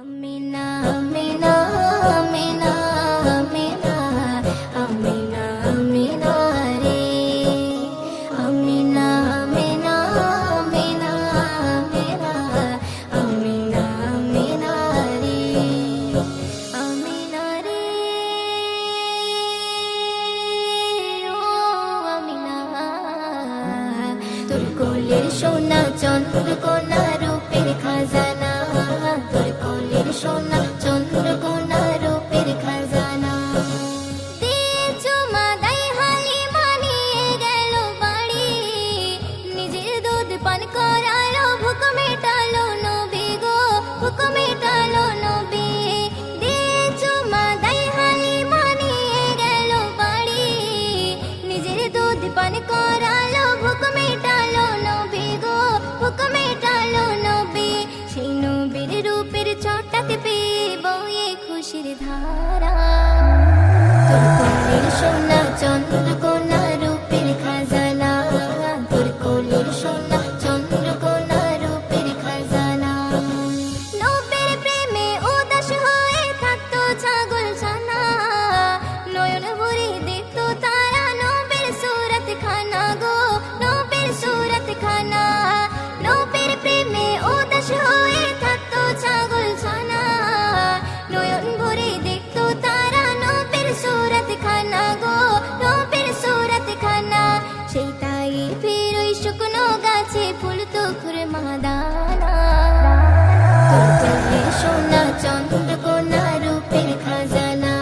আমিনা আমিনা আমিনা আমিনা আমিনা আমিনা রে আমিনা আমিনা আমিনা আমিনা আমিনা আমিনা রে আমিনা রে ও আমিনা তোর কোলের সোনা চন্দ্রকোনা রূপের খাজানা তোর কোলের সোনা চন্দ্রকোনা রূপের খাজানা চুমা দাই হালিমা নিয়ে গেল বাড়ি নিজের দুধ পান করালো ভুক মেটালো নবী গো ভুক মেটালো নবী চুমা দাই হালিমা নিয়ে গেল বাড়ি নিজের দুধ পান করালো ভুক মেটালো নবী গো ভুক মেটালো নবী সেই নবীর রূপের চটাতে পেয়ে বয়ে খুশির ধারা তোর কোলের সোনা চন্দ্রকোনা রূপের খাজানা তোর কোলের সোনা চন্দ্রকোনা রূপের খাজানা নবীর প্রেমে উদাস হয়ে থাকতো ছাগল ছানা নয়ন ভরে দেখতো তারা নবীর সুরত খানা গো নবীর সুরত খানা নবীর প্রেমে উদাস হয়ে থাকতো ছাগল ছানা নয়ন ভরে দেখতো তারা নবীর সুরত খানা গো নবীর সুরত খানা সেই তাই ফির ওই শুকনো গাছে ফুলতো খুরমা দানা তোর কোলের সোনা চন্দ্রকোনা রূপের খাজানা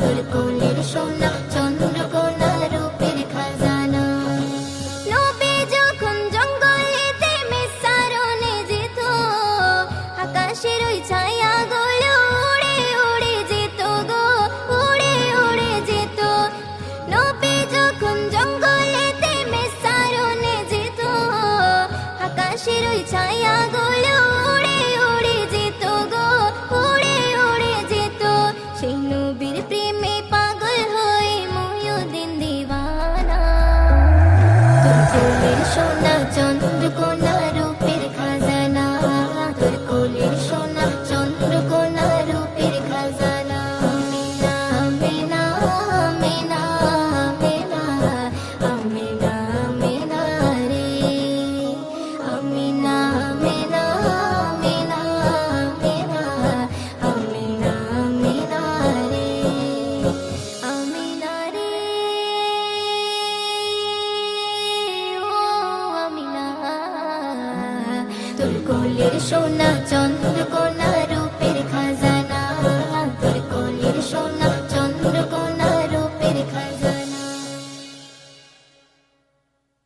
তোর কোলের সোনা চন্দ্রকোনা রূপের খাজানা নবী যখন জঙ্গলেতে মেসারণে যেত আকাশের ওই ছায়া গুলো উড়ে উড়ে যেত গো উড়ে উড়ে যেত নবী যখন জঙ্গলেতে মেসারণে যেত আকাশের ওই ছায়া গুলো উড়ে উড়ে যেত গো উড়ে উড়ে যেত সেই নবীর প্রেমে পাগল হয়ে মুহিউদ্দিন দিওয়ানা তোর কোলের সোনা চন্দ্রকোনা রূপের খাজানা তোর কোলের সোনা চন্দ্রকোনা রূপের খাজানা আমিনা আমিনা আমিনা আমিনা আমিনা আমিনা রে আমিনা আমিনা আমিনা আমিনা আমিনা আমিনা রে আমিনা রে ও আমিনা তোর কোলের সোনা চন্দ্রকোনা রূপের খাজানা তোর কোলের সোনা চন্দ্রকোনা